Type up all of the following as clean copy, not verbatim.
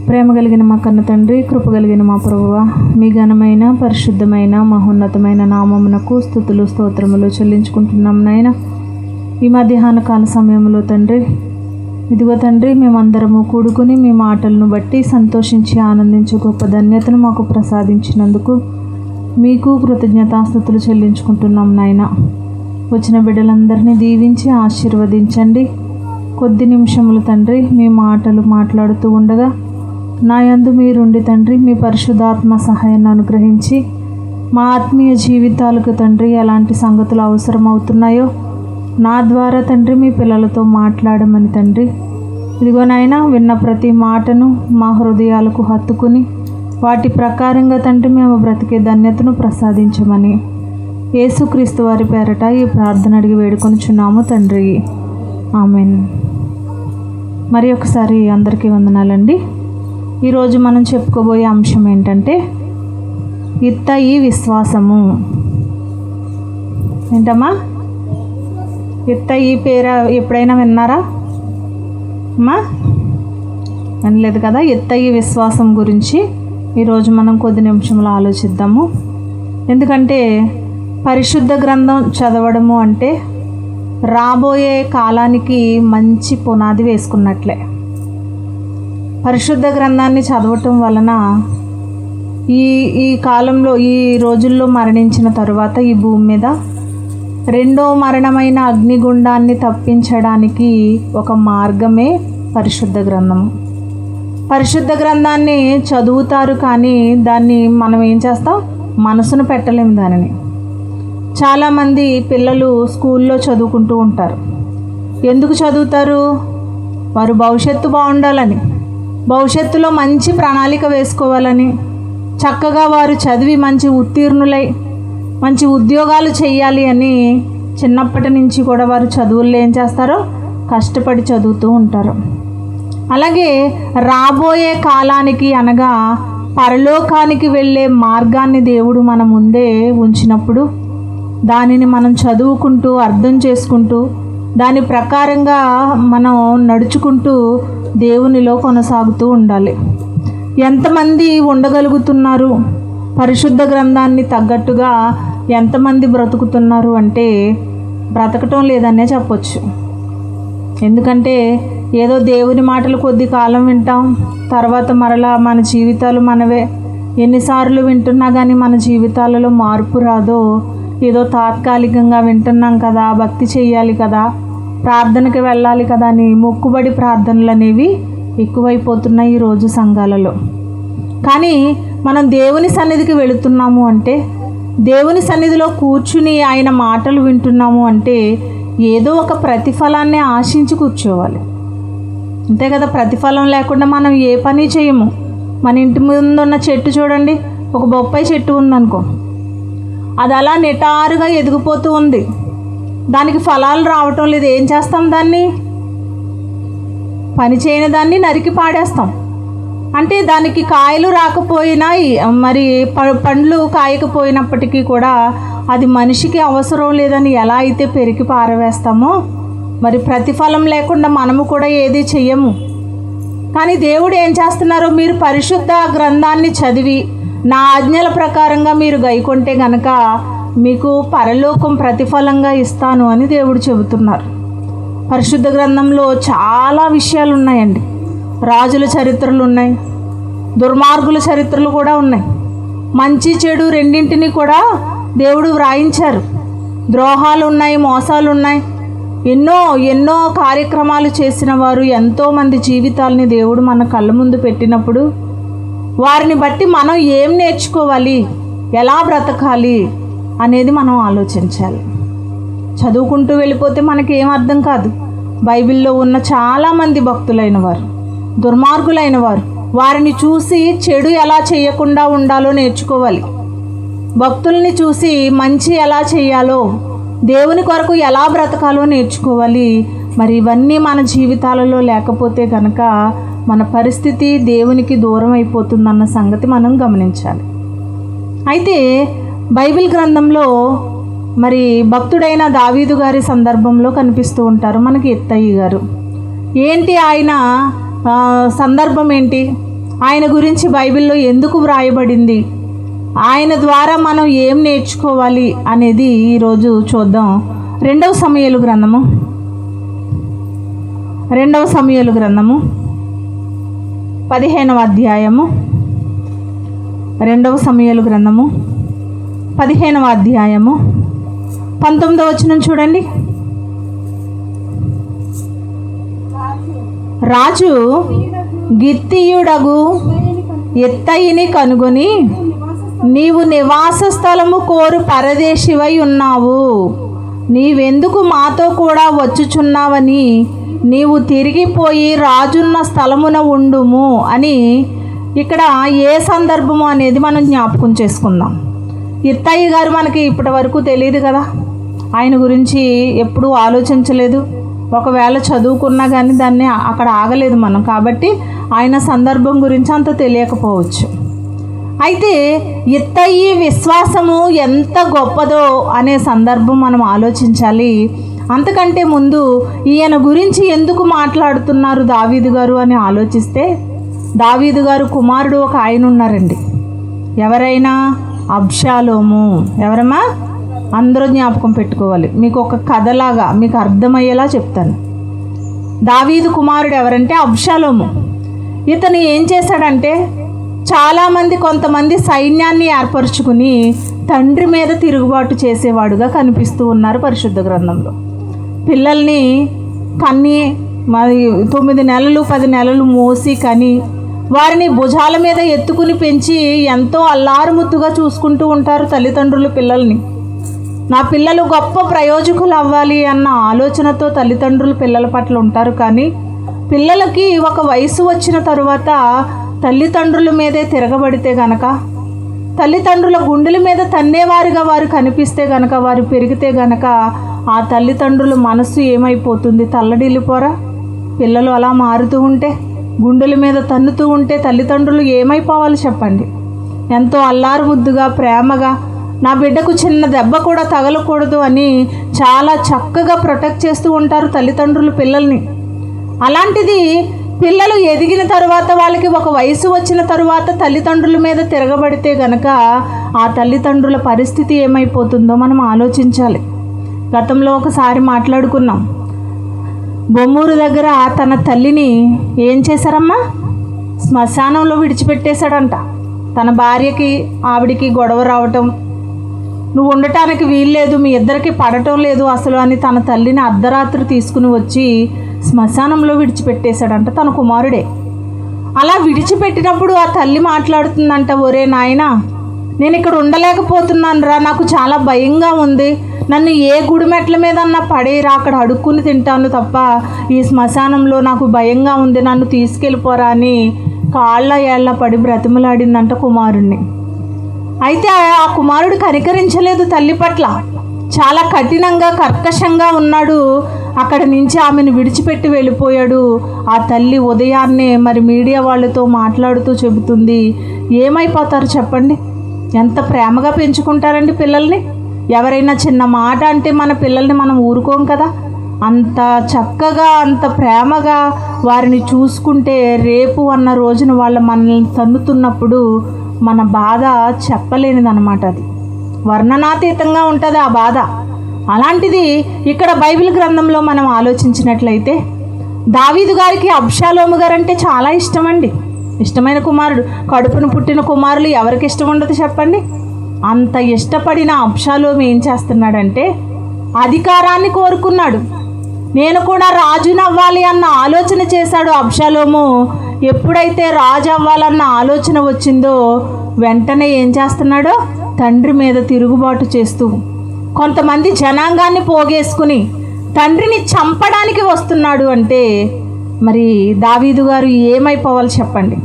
ప్రేమ కలిగిన మా కన్న తండ్రి, కృప కలిగిన మా ప్రభువా, మీ ఘనమైన పరిశుద్ధమైన మహోన్నతమైన నామమునకు స్తుతులు స్తోత్రములు చెల్లించుకుంటున్నాం నాయన. ఈ మధ్యాహ్న కాల సమయంలో తండ్రి, ఇదిగో తండ్రి, మేమందరము కూడుకుని మీ మాటలను బట్టి సంతోషించి ఆనందించే గొప్ప ధన్యతను మాకు ప్రసాదించినందుకు మీకు కృతజ్ఞతాస్తుతులు చెల్లించుకుంటున్నాం నాయన. వచ్చిన బిడ్డలందరినీ దీవించి ఆశీర్వదించండి. కొద్ది నిమిషములు తండ్రి మీ మాటలు మాట్లాడుతూ ఉండగా నా యందు మీరుండి తండ్రి మీ పరిశుద్ధాత్మ సహాయాన్ని అనుగ్రహించి మా ఆత్మీయ జీవితాలకు తండ్రి ఎలాంటి సంగతులు అవసరమవుతున్నాయో నా ద్వారా తండ్రి మీ పిల్లలతో మాట్లాడమని తండ్రి, ఇదిగో నాయన, విన్న ప్రతి మాటను మా హృదయాలకు హత్తుకుని వాటి ప్రకారంగా తండ్రి మేము బ్రతికే ధన్యతను ప్రసాదించమని యేసుక్రీస్తు వారి పేరట ఈ ప్రార్థన అడిగి వేడుకొనుచున్నాము తండ్రి, ఆమెన్. మరి ఒకసారి అందరికీ వందనాలండి. ఈరోజు మనం చెప్పుకోబోయే అంశం ఏంటంటే ఇత్తయి విశ్వాసము. ఏంటమ్మా, ఇత్తయి పేరు ఎప్పుడైనా విన్నారా అమ్మా? వినలేదు కదా. ఇత్తయి విశ్వాసం గురించి ఈరోజు మనం కొద్ది నిమిషంలో ఆలోచిద్దాము. ఎందుకంటే పరిశుద్ధ గ్రంథం చదవడము అంటే రాబోయే కాలానికి మంచి పునాది వేసుకున్నట్లే. పరిశుద్ధ గ్రంథాన్ని చదవటం వలన ఈ కాలంలో, ఈ రోజుల్లో మరణించిన తరువాత ఈ భూమి మీద రెండో మరణమైన అగ్నిగుండాన్ని తప్పించడానికి ఒక మార్గమే పరిశుద్ధ గ్రంథము. పరిశుద్ధ గ్రంథాన్ని చదువుతారు కానీ దాన్ని మనం ఏం చేస్తాం, మనసును పెట్టలేము దానిని. చాలామంది పిల్లలు స్కూల్లో చదువుకుంటూ ఉంటారు. ఎందుకు చదువుతారు? వారు భవిష్యత్తు బాగుండాలని, భవిష్యత్తులో మంచి ప్రణాళిక వేసుకోవాలని, చక్కగా వారు చదివి మంచి ఉత్తీర్ణులై మంచి ఉద్యోగాలు చేయాలి అని చిన్నప్పటి నుంచి కూడా వారు చదువుల్లో ఏం చేస్తారో కష్టపడి చదువుతూ ఉంటారు. అలాగే రాబోయే కాలానికి అనగా పరలోకానికి వెళ్ళే మార్గాన్ని దేవుడు మన ముందే ఉంచినప్పుడు దానిని మనం చదువుకుంటూ అర్థం చేసుకుంటూ దాని ప్రకారంగా మనం నడుచుకుంటూ దేవునిలో కొనసాగుతూ ఉండాలి. ఎంతమంది ఉండగలుగుతున్నారు? పరిశుద్ధ గ్రంథాన్ని తగ్గట్టుగా ఎంతమంది బ్రతుకుతున్నారు అంటే బ్రతకటం లేదనే చెప్పొచ్చు. ఎందుకంటే ఏదో దేవుని మాటలు కొద్ది కాలం వింటాం, తర్వాత మరలా మన జీవితాలు మనవే. ఎన్నిసార్లు వింటున్నా కానీ మన జీవితాలలో మార్పు రాదో, ఏదో తాత్కాలికంగా వింటున్నాం కదా, భక్తి చేయాలి కదా, ప్రార్థనకి వెళ్ళాలి కదా అని మొక్కుబడి ప్రార్థనలు అనేవి ఎక్కువైపోతున్నాయి ఈరోజు సంఘాలలో. కానీ మనం దేవుని సన్నిధికి వెళుతున్నాము అంటే, దేవుని సన్నిధిలో కూర్చుని ఆయన మాటలు వింటున్నాము అంటే ఏదో ఒక ప్రతిఫలాన్ని ఆశించి కూర్చోవాలి. అంతే కదా. ప్రతిఫలం లేకుండా మనం ఏ పని చేయము. మన ఇంటి ముందు ఉన్న చెట్టు చూడండి, ఒక బొప్పాయి చెట్టు ఉందనుకో, అది అలా నిటారుగా ఎదిగిపోతూ ఉంది, దానికి ఫలాలు రావటం లేదు. ఏం చేస్తాం? దాన్ని, పని చేయని దాన్ని నరికి పాడేస్తాం. అంటే దానికి కాయలు రాకపోయినా, మరి పండ్లు కాయకపోయినప్పటికీ కూడా అది మనిషికి అవసరం లేదని ఎలా అయితే పెరికి పారవేస్తామో, మరి ప్రతిఫలం లేకుండా మనము కూడా ఏది చెయ్యము. కానీ దేవుడు ఏం చేస్తున్నారు? మీరు పరిశుద్ధ గ్రంథాన్ని చదివి నా ఆజ్ఞల ప్రకారంగా మీరు గైకొంటే గనక మీకు పరలోకం ప్రతిఫలంగా ఇస్తాను అని దేవుడు చెబుతున్నారు. పరిశుద్ధ గ్రంథంలో చాలా విషయాలు ఉన్నాయండి. రాజుల చరిత్రలు ఉన్నాయి, దుర్మార్గుల చరిత్రలు కూడా ఉన్నాయి. మంచి చెడు రెండింటినీ కూడా దేవుడు వ్రాయించారు. ద్రోహాలు ఉన్నాయి, మోసాలు ఉన్నాయి. ఎన్నో కార్యక్రమాలు చేసిన వారు, ఎంతోమంది జీవితాలని దేవుడు మన కళ్ళ ముందు పెట్టినప్పుడు వారిని బట్టి మనం ఏం నేర్చుకోవాలి, ఎలా బ్రతకాలి అనేది మనం ఆలోచించాలి. చదువుకుంటూ వెళ్ళిపోతే మనకి ఏం అర్థం కాదు. బైబిల్లో ఉన్న చాలామంది భక్తులైన వారు, దుర్మార్గులైన వారు, వారిని చూసి చెడు ఎలా చేయకుండా ఉండాలో నేర్చుకోవాలి. భక్తుల్ని చూసి మంచి ఎలా చేయాలో, దేవుని కొరకు ఎలా బ్రతకాలో నేర్చుకోవాలి. మరి ఇవన్నీ మన జీవితాలలో లేకపోతే కనుక మన పరిస్థితి దేవునికి దూరం అయిపోతుందన్న సంగతి మనం గమనించాలి. అయితే బైబిల్ గ్రంథంలో మరి భక్తుడైన దావీదు గారి సందర్భంలో కనిపిస్తూ ఉంటారు మనకి ఇత్తయి గారు. ఏంటి ఆయన సందర్భం ఏంటి? ఆయన గురించి బైబిల్లో ఎందుకు వ్రాయబడింది, ఆయన ద్వారా మనం ఏం నేర్చుకోవాలి అనేది ఈరోజు చూద్దాం. 2 సమూయేలు గ్రంథము 15వ అధ్యాయము 2 సమూయేలు గ్రంథము 15వ అధ్యాయము 19వ వచనం చూడండి. రాజు గిత్తీయుడగు ఎత్తయిని కనుగొని, నీవు నివాస స్థలము కోరు పరదేశివై ఉన్నావు, నీవెందుకు మాతో కూడా వచ్చుచున్నావని నీవు తిరిగిపోయి రాజున్న స్థలమున ఉండుము అని ఇక్కడ ఏ సందర్భము అనేది మనం జ్ఞాపకం చేసుకుందాం. ఇత్తయ్య గారు మనకి ఇప్పటి వరకు తెలియదు కదా, ఆయన గురించి ఎప్పుడూ ఆలోచించలేదు. ఒకవేళ చదువుకున్నా కానీ దాన్ని అక్కడ ఆగలేదు మనం, కాబట్టి ఆయన సందర్భం గురించి అంత తెలియకపోవచ్చు. అయితే ఇత్తయి విశ్వాసము ఎంత గొప్పదో అనే సందర్భం మనం ఆలోచించాలి. అంతకంటే ముందు ఈయన గురించి ఎందుకు మాట్లాడుతున్నారు దావీదు గారు అని ఆలోచిస్తే, దావీదు గారు కుమారుడు ఒక ఆయన ఉన్నారండి. ఎవరైనా? అబ్షాలోము. ఎవరమ్మా? అందరూ జ్ఞాపకం పెట్టుకోవాలి. మీకు ఒక కథలాగా మీకు అర్థమయ్యేలా చెప్తాను. దావీదు కుమారుడు ఎవరంటే అబ్షాలోము. ఇతను ఏం చేశాడంటే, కొంతమంది సైన్యాన్ని ఏర్పరచుకుని తండ్రి మీద తిరుగుబాటు చేసేవాడుగా కనిపిస్తూ ఉన్నారు పరిశుద్ధ గ్రంథంలో. పిల్లల్ని కన్ని 9 నెలలు 10 నెలలు మోసి కని వారిని భుజాల మీద ఎత్తుకుని పెంచి ఎంతో అల్లారుముద్దుగా చూసుకుంటూ ఉంటారు తల్లిదండ్రులు పిల్లల్ని. నా పిల్లలు గొప్ప ప్రయోజకులు అవ్వాలి అన్న ఆలోచనతో తల్లిదండ్రులు పిల్లల పట్ల ఉంటారు. కానీ పిల్లలకి ఒక వయసు వచ్చిన తరువాత తల్లిదండ్రుల మీదే తిరగబడితే గనక, తల్లిదండ్రుల గుండెల మీద తన్నేవారుగా వారు కనిపిస్తే గనక, వారు పెరిగితే గనక ఆ తల్లిదండ్రుల మనసు ఏమైపోతుంది? తల్లడిల్లిపోరా? పిల్లలు అలా మారుతూ ఉంటే, గుండెల మీద తన్నుతూ ఉంటే తల్లిదండ్రులు ఏమైపోవాలి చెప్పండి? ఎంతో అల్లారు ముద్దుగా ప్రేమగా నా బిడ్డకు చిన్న దెబ్బ కూడా తగలకూడదు అని చాలా చక్కగా ప్రొటెక్ట్ చేస్తూ ఉంటారు తల్లిదండ్రులు పిల్లల్ని. అలాంటిది పిల్లలు ఎదిగిన తర్వాత, వాళ్ళకి ఒక వయసు వచ్చిన తర్వాత తల్లిదండ్రుల మీద తిరగబడితే గనక ఆ తల్లిదండ్రుల పరిస్థితి ఏమైపోతుందో మనం ఆలోచించాలి. గతంలో ఒకసారి మాట్లాడుకున్నాం. బొమ్మూరు దగ్గర తన తల్లిని ఏం చేశారమ్మా? శ్మశానంలో విడిచిపెట్టేశాడంట. తన భార్యకి ఆవిడికి గొడవ రావటం, నువ్వు ఉండటానికి వీల్లేదు, మీ ఇద్దరికి పడటం లేదు అసలు అని తన తల్లిని అర్ధరాత్రి తీసుకుని వచ్చి శ్మశానంలో విడిచిపెట్టేశాడంట తన కుమారుడే. అలా విడిచిపెట్టినప్పుడు ఆ తల్లి మాట్లాడుతుందంట, ఒరే నాయనా, నేను ఇక్కడ ఉండలేకపోతున్నాను రా, నాకు చాలా భయంగా ఉంది, నన్ను ఏ గుడిమెట్ల మీదన్నా పడేరా, అక్కడ అడుక్కుని తింటాను తప్ప ఈ శ్మశానంలో నాకు భయంగా ఉంది, నన్ను తీసుకెళ్ళిపోరా అని కాళ్ళ ఏళ్ళ పడి బ్రతిమలాడిందంట కుమారుణ్ణి. అయితే ఆ కుమారుడు కనికరించలేదు తల్లి పట్ల, చాలా కఠినంగా కర్కశంగా ఉన్నాడు. అక్కడి నుంచి ఆమెను విడిచిపెట్టి వెళ్ళిపోయాడు. ఆ తల్లి ఉదయాన్నే మరి మీడియా వాళ్ళతో మాట్లాడుతూ చెబుతుంది, ఏమైపోతారు చెప్పండి? ఎంత ప్రేమగా పెంచుకుంటారండి పిల్లల్ని. ఎవరైనా చిన్న మాట అంటే మన పిల్లల్ని మనం ఊరుకోం కదా, అంత చక్కగా అంత ప్రేమగా వారిని చూసుకుంటే రేపు అన్న రోజున వాళ్ళు మనల్ని తన్నుతున్నప్పుడు మన బాధ చెప్పలేనిదన్నమాట. అది వర్ణనాతీతంగా ఉంటుంది ఆ బాధ. అలాంటిది ఇక్కడ బైబిల్ గ్రంథంలో మనం ఆలోచించినట్లయితే దావీదు గారికి అబ్షాలోము గారు అంటే చాలా ఇష్టమండి. ఇష్టమైన కుమారుడు. కడుపును పుట్టిన కుమారులు ఎవరికి ఇష్టం ఉండదు చెప్పండి? అంత ఇష్టపడిన అబ్షాలోము ఏం చేస్తున్నాడంటే అధికారాన్ని కోరుకున్నాడు. నేను కూడా రాజుని అవ్వాలి అన్న ఆలోచన చేశాడు అబ్షాలోము. ఎప్పుడైతే రాజు అవ్వాలన్న ఆలోచన వచ్చిందో వెంటనే ఏం చేస్తున్నాడో తండ్రి మీద తిరుగుబాటు చేస్తూ కొంతమంది జనాంగాన్ని పోగేసుకుని తండ్రిని చంపడానికి వస్తున్నాడు. అంటే మరి దావీదు గారు ఏమైపోవాలి చెప్పండి?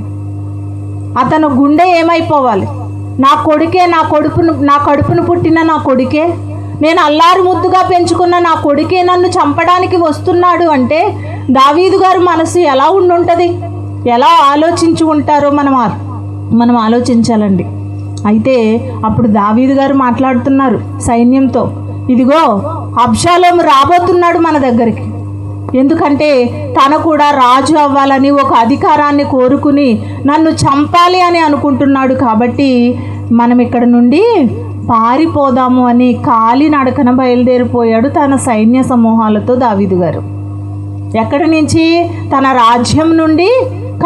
అతను గుండె ఏమైపోవాలి? నా కొడుకే, నా కడుపును పుట్టిన నా కొడుకే, నేను అల్లారు ముద్దుగా పెంచుకున్న నా కొడుకే నన్ను చంపడానికి వస్తున్నాడు అంటే దావీదు గారు మనసు ఎలా ఉండుంటుంది? ఎలా ఆలోచించి ఉంటారో మనం ఆలోచించాలండి. అయితే అప్పుడు దావీదు గారు మాట్లాడుతున్నారు సైన్యంతో, ఇదిగో అబ్షాలోము రాబోతున్నాడు మన దగ్గరికి, ఎందుకంటే తను కూడా రాజు అవ్వాలని ఒక అధికారాన్ని కోరుకుని నన్ను చంపాలి అని అనుకుంటున్నాడు. కాబట్టి మనం ఇక్కడ నుండి పారిపోదాము అని కాలినడకన బయలుదేరిపోయాడు తన సైన్య సమూహాలతో దావీదు గారు. ఎక్కడి నుంచి? తన రాజ్యం నుండి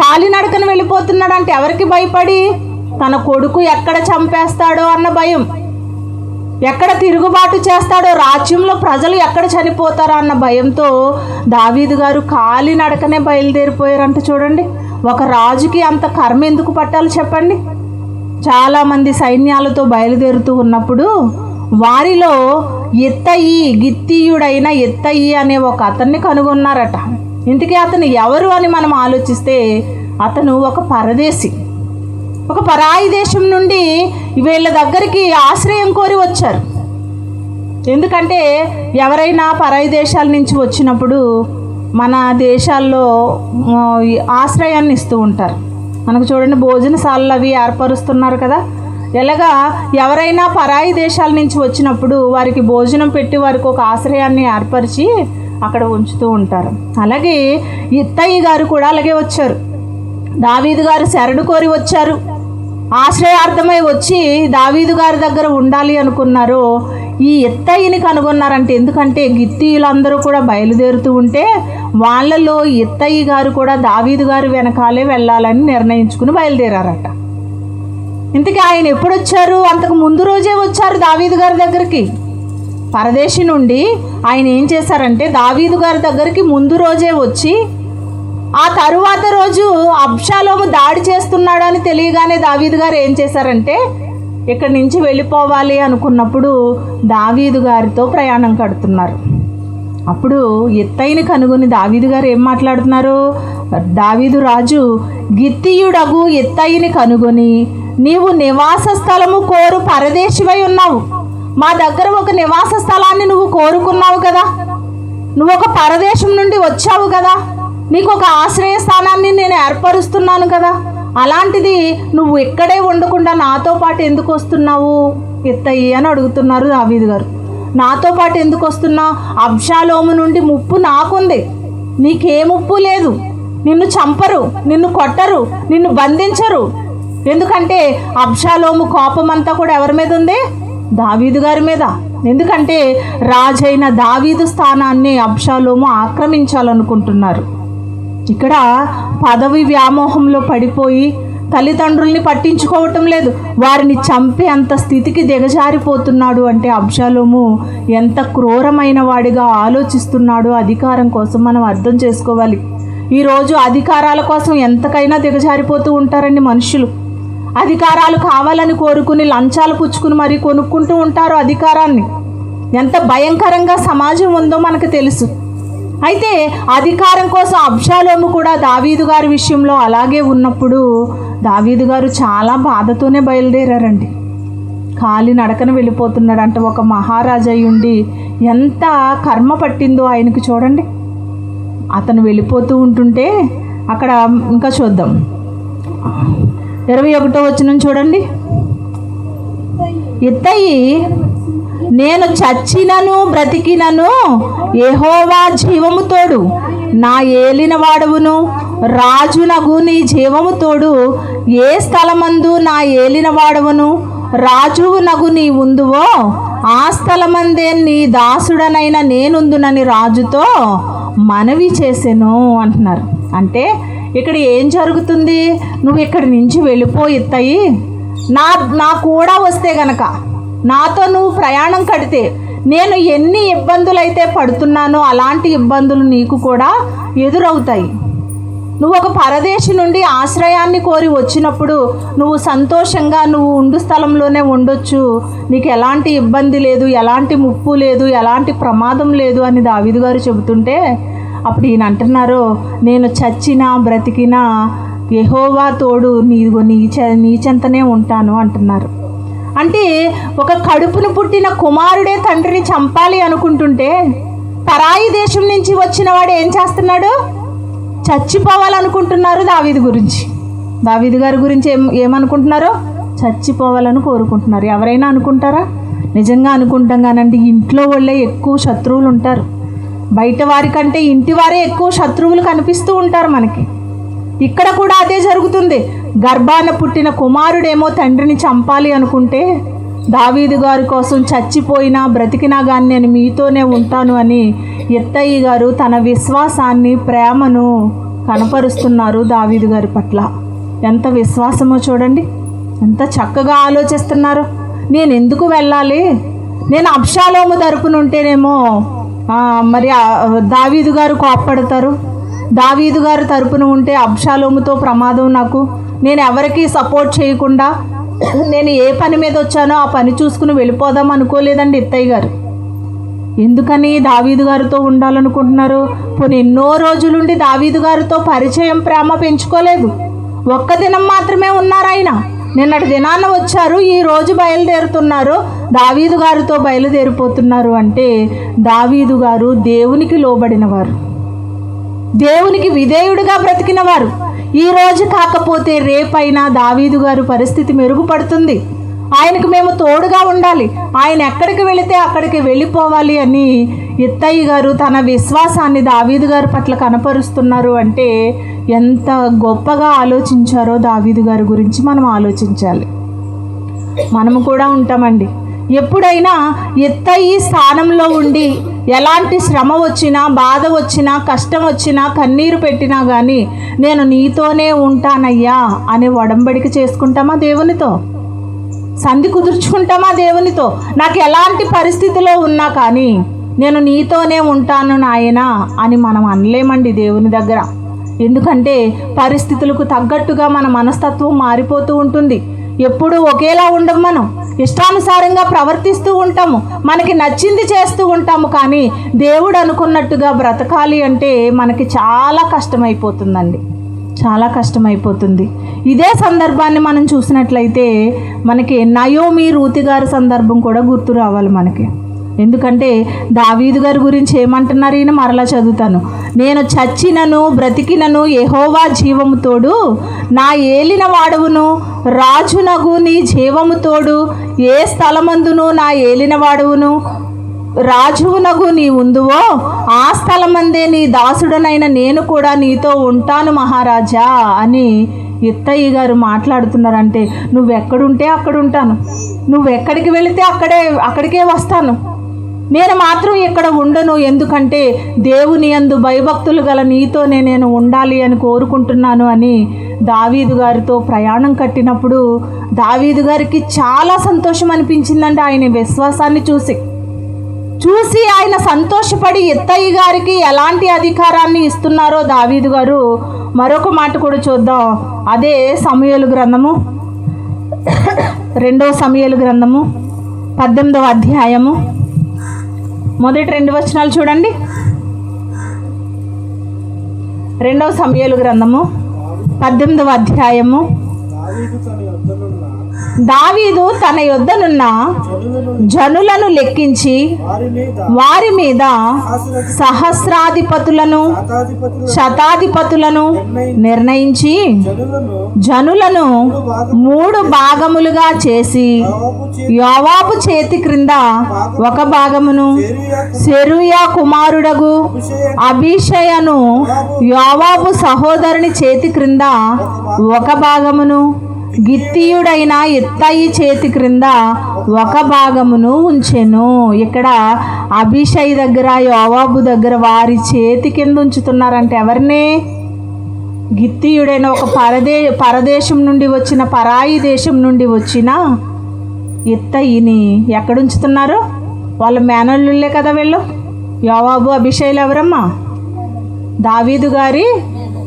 కాలినడకన వెళ్ళిపోతున్నాడు. అంటే ఎవరికి భయపడి? తన కొడుకు ఎక్కడ చంపేస్తాడో అన్న భయం, ఎక్కడ తిరుగుబాటు చేస్తాడో, రాజ్యంలో ప్రజలు ఎక్కడ చనిపోతారో అన్న భయంతో దావీదు గారు కాలినడకనే బయలుదేరిపోయారంట. చూడండి, ఒక రాజుకి అంత కర్మ ఎందుకు పట్టాలి చెప్పండి? చాలామంది సైన్యాలతో బయలుదేరుతూ ఉన్నప్పుడు వారిలో ఎత్తయి, గిత్తీయుడైన ఎత్తయి అనే ఒక అతన్ని కనుగొన్నారట. ఇంతకీ అతను ఎవరు అని మనం ఆలోచిస్తే అతను ఒక పరదేశి, ఒక పరాయి దేశం నుండి వీళ్ళ దగ్గరికి ఆశ్రయం కోరి వచ్చారు. ఎందుకంటే ఎవరైనా పరాయి దేశాల నుంచి వచ్చినప్పుడు మన దేశాల్లో ఆశ్రయాన్ని ఇస్తూ ఉంటారు. మనకు చూడండి, భోజనశాలలు అవి ఏర్పరుస్తున్నారు కదా. ఎలాగా ఎవరైనా పరాయి దేశాల నుంచి వచ్చినప్పుడు వారికి భోజనం పెట్టి వారికి ఒక ఆశ్రయాన్ని ఏర్పరిచి అక్కడ ఉంచుతూ ఉంటారు. అలాగే ఇత్తయి గారు కూడా అలాగే వచ్చారు. దావీదు గారు శరణు కోరి వచ్చారు, ఆశ్రయార్థమై వచ్చి దావీదు గారి దగ్గర ఉండాలి అనుకున్నారు. ఈ ఇత్తయిని కనుగొన్నారంటే, ఎందుకంటే గిత్తీయులందరూ కూడా బయలుదేరుతూ ఉంటే వాళ్ళలో ఇత్తయి గారు కూడా దావీదు గారు వెనకాలే వెళ్ళాలని నిర్ణయించుకుని బయలుదేరారట. ఇంతకీ ఆయన ఎప్పుడు వచ్చారు? అంతకు ముందు రోజే వచ్చారు దావీదు గారి దగ్గరికి. పరదేశి నుండి ఆయన ఏం చేశారంటే దావీదు గారి దగ్గరికి ముందు రోజే వచ్చి, ఆ తరువాత రోజు అబ్షాలోము దాడి చేస్తున్నాడు అని తెలియగానే దావీదు గారు ఏం చేశారంటే ఇక్కడి నుంచి వెళ్ళిపోవాలి అనుకున్నప్పుడు దావీదు గారితో ప్రయాణం కడుతున్నారు. అప్పుడు ఎత్తయిని కనుగొని దావీదు గారు ఏం మాట్లాడుతున్నారు? దావీదు రాజు గిత్తీయుడగు ఎత్తయిని కనుగొని, నీవు నివాస స్థలము కోరు పరదేశివై ఉన్నావు. మా దగ్గర ఒక నివాస స్థలాన్ని నువ్వు కోరుకున్నావు కదా, నువ్వు ఒక పరదేశం నుండి వచ్చావు కదా, నీకు ఒక ఆశ్రయ స్థానాన్ని నేను ఏర్పరుస్తున్నాను కదా, అలాంటిది నువ్వు ఇక్కడే ఉండకుండా నాతో పాటు ఎందుకు వస్తున్నావు ఎత్తయి అని అడుగుతున్నారు దావీదు గారు. నాతో పాటు ఎందుకు వస్తున్నావు? అబ్షాలోము నుండి ముప్పు నాకుంది, నీకే ముప్పు లేదు. నిన్ను చంపరు, నిన్ను కొట్టరు, నిన్ను బంధించరు. ఎందుకంటే అబ్షాలోము కోపం అంతా కూడా ఎవరి మీద ఉంది? దావీదు గారి మీద. ఎందుకంటే రాజైన దావీదు స్థానాన్ని అబ్షాలోము ఆక్రమించాలనుకుంటున్నారు. ఇక్కడ పదవి వ్యామోహంలో పడిపోయి తల్లిదండ్రుల్ని పట్టించుకోవటం లేదు, వారిని చంపే అంత స్థితికి దిగజారిపోతున్నాడు. అంటే అబ్షాలోము ఎంత క్రూరమైన వాడిగా ఆలోచిస్తున్నాడో అధికారం కోసం మనం అర్థం చేసుకోవాలి. ఈరోజు అధికారాల కోసం ఎంతకైనా దిగజారిపోతూ ఉంటారండి మనుషులు. అధికారాలు కావాలని కోరుకుని లంచాలు పుచ్చుకుని మరీ కొనుక్కుంటూ ఉంటారు అధికారాన్ని. ఎంత భయంకరంగా సమాజం ఉందో మనకు తెలుసు. అయితే అధికారం కోసం అబ్షాలోము కూడా దావీదు గారి విషయంలో అలాగే ఉన్నప్పుడు దావీదు గారు చాలా బాధతోనే బయలుదేరారండి. కాలి నడకన వెళ్ళిపోతున్నాడు. అంటే ఒక మహారాజు అయి ఉండి ఎంత కర్మ పట్టిందో ఆయనకు చూడండి. అతను వెళ్ళిపోతూ ఉంటుంటే అక్కడ ఇంకా చూద్దాం, 21వ వచనం చూడండి. ఇత్తయి, నేను చచ్చినను బ్రతికినను యెహోవా జీవము తోడు, నా ఏలిన వాడవును రాజునగు నీ జీవము తోడు, ఏ స్థలమందు నా ఏలిన వాడవును రాజునగు నీ ఉందువో ఆ స్థలమందే నీ దాసుడనైన నేనుందునని రాజుతో మనవి చేసెను అంటున్నారు. అంటే ఇక్కడ ఏం జరుగుతుంది? నువ్వు ఇక్కడి నుంచి వెళ్ళిపోయిత్తాయి, నా కూడా వస్తే గనక, నాతో నువ్వు ప్రయాణం కడితే నేను ఎన్ని ఇబ్బందులైతే పడుతున్నానో అలాంటి ఇబ్బందులు నీకు కూడా ఎదురవుతాయి. నువ్వు ఒక పరదేశి నుండి ఆశ్రయాన్ని కోరి వచ్చినప్పుడు నువ్వు సంతోషంగా నువ్వు ఉండు స్థలంలోనే ఉండొచ్చు, నీకు ఎలాంటి ఇబ్బంది లేదు, ఎలాంటి ముప్పు లేదు, ఎలాంటి ప్రమాదం లేదు అని దావీదు గారు చెబుతుంటే అప్పుడు ఈయన అంటున్నారు, నేను చచ్చినా బ్రతికినా యెహోవా తోడు నీ చెంతనే ఉంటాను అంటున్నారు. అంటే ఒక కడుపును పుట్టిన కుమారుడే తండ్రిని చంపాలి అనుకుంటుంటే పరాయి దేశం నుంచి వచ్చిన వాడు ఏం చేస్తున్నాడు? చచ్చిపోవాలనుకుంటున్నారు. దావీదు గారి గురించి ఏమనుకుంటున్నారో చచ్చిపోవాలని కోరుకుంటున్నారు. ఎవరైనా అనుకుంటారా? నిజంగా అనుకుంటాం కానండి. ఇంట్లో వాళ్ళే ఎక్కువ శత్రువులు ఉంటారు. బయట వారి కంటే ఇంటి వారే ఎక్కువ శత్రువులు కనిపిస్తూ ఉంటారు మనకి. ఇక్కడ కూడా అదే జరుగుతుంది. గర్భాన పుట్టిన కుమారుడేమో తండ్రిని చంపాలి అనుకుంటే, దావీదు గారి కోసం చచ్చిపోయినా బ్రతికినా కానీ నేను మీతోనే ఉంటాను అని యెత్తయి గారు తన విశ్వాసాన్ని, ప్రేమను కనపరుస్తున్నారు దావీదు గారి పట్ల. ఎంత విశ్వాసమో చూడండి, ఎంత చక్కగా ఆలోచిస్తున్నారు. నేను ఎందుకు వెళ్ళాలి, నేను అబ్షాలోము తరపునుంటేనేమో మరి దావీదు గారు కోప్పడతారు, దావీదు గారు తరపున ఉంటే అబ్షాలోముతో ప్రమాదం నాకు, నేను ఎవరికి సపోర్ట్ చేయకుండా నేను ఏ పని మీద వచ్చానో ఆ పని చూసుకుని వెళ్ళిపోదాం అనుకోలేదండి యెత్తయి గారు. ఎందుకని దావీదు గారితో ఉండాలనుకుంటున్నారు? పోనీ ఎన్నో రోజులుండి దావీదు గారితో పరిచయం, ప్రేమ పెంచుకోలేదు. ఒక్క దినం మాత్రమే ఉన్నారు ఆయన. నిన్నటి దినాన్న వచ్చారు, ఈ రోజు బయలుదేరుతున్నారు, దావీదు గారితో బయలుదేరిపోతున్నారు. అంటే దావీదు గారు దేవునికి లోబడినవారు, దేవునికి విధేయుడిగా బ్రతికినవారు. ఈ రోజు కాకపోతే రేపైనా దావీదు గారు పరిస్థితి మెరుగుపడుతుంది. ఆయనకు మేము తోడుగా ఉండాలి, ఆయన ఎక్కడికి వెళితే అక్కడికి వెళ్ళిపోవాలి అని యెత్తయి గారు తన విశ్వాసాన్ని దావీదు గారి పట్ల కనపరుస్తున్నారు. అంటే ఎంత గొప్పగా ఆలోచించారో దావీదు గారి గురించి మనం ఆలోచించాలి. మనము కూడా ఉంటామండి. ఎప్పుడైనా యెత్తయి స్థానంలో ఉండి ఎలాంటి శ్రమ వచ్చినా, బాధ వచ్చినా, కష్టం వచ్చినా, కన్నీరు పెట్టినా కానీ నేను నీతోనే ఉంటానయ్యా అనే ఒడంబడిక చేసుకుంటామా దేవునితో? సంధి కుదుర్చుకుంటామా దేవునితో? నాకు ఎలాంటి పరిస్థితిలో ఉన్నా కానీ నేను నీతోనే ఉంటాను నాయనా అని మనం అనలేమండి దేవుని దగ్గర. ఎందుకంటే పరిస్థితులకు తగ్గట్టుగా మన మనస్తత్వం మారిపోతూ ఉంటుంది. ఎప్పుడూ ఒకేలా ఉండము, మనం ఇష్టానుసారంగా ప్రవర్తిస్తూ ఉంటాము, మనకి నచ్చింది చేస్తూ ఉంటాము. కానీ దేవుడు అనుకున్నట్టుగా బ్రతకాలి అంటే మనకి చాలా కష్టమైపోతుందండి, చాలా కష్టమైపోతుంది. ఇదే సందర్భాన్ని మనం చూసినట్లయితే మనకి నయోమి, రూతు గారి సందర్భం కూడా గుర్తు రావాలి మనకి. ఎందుకంటే దావీదు గారి గురించి ఏమంటున్నారు ఈయన? మరలా చదువుతాను. నేను చచ్చినను బ్రతికినను యెహోవా జీవము తోడు, నా ఏలిన వాడవును రాజునగు నీ జీవము తోడు, ఏ స్థలమందును నా ఏలిన వాడవును రాజువునగు నీ ఉందువో ఆ స్థలమందే నీ దాసుడనైన నేను కూడా నీతో ఉంటాను మహారాజా అని యెత్తయి గారు మాట్లాడుతున్నారంటే, నువ్వెక్కడుంటే అక్కడ ఉంటాను, నువ్వెక్కడికి వెళితే అక్కడికే వస్తాను, నేను మాత్రం ఇక్కడ ఉండను. ఎందుకంటే దేవుని యందు భయభక్తులు గల నీతోనే నేను ఉండాలి అని కోరుకుంటున్నాను అని దావీదు గారితో ప్రయాణం కట్టినప్పుడు దావీదు గారికి చాలా సంతోషం అనిపించిందంటే ఆయన విశ్వాసాన్ని చూసి ఆయన సంతోషపడి యెత్తయి గారికి ఎలాంటి అధికారాన్ని ఇస్తున్నారో దావీదు గారు మరొక మాట కూడా చూద్దాం. అదే సమూయేలు గ్రంథము, 2వ సమూయేలు గ్రంథము 18వ అధ్యాయము మొదటి 2 వచనాలు చూడండి. 2వ సమూయేలు గ్రంథము 18వ అధ్యాయము. దావీదు తన యొద్దనున్న జనులను లెక్కించి వారి మీద సహస్రాధిపతులను శతాధిపతులను నిర్ణయించి జనులను 3 భాగములుగా చేసి యోవాబు చేతి క్రింద ఒక భాగమును, సెరూయా కుమారుడగు అబీషయను యోవాబు సహోదరుని చేతి క్రింద ఒక భాగమును, గిత్తీయుడైన యెత్తయి చేతి క్రింద ఒక భాగమును ఉంచెను. ఇక్కడ అబీషయి దగ్గర, యోవాబు దగ్గర వారి చేతి కింద ఉంచుతున్నారంటే ఎవరిని? గిత్తీయుడైన ఒక పరదేశం నుండి వచ్చిన, పరాయి దేశం నుండి వచ్చిన యెత్తయిని ఎక్కడ ఉంచుతున్నారు? వాళ్ళ మేనల్లుళ్ళే కదా వీళ్ళు. యోవాబు, అబీషయిలు ఎవరమ్మా? దావీదు గారి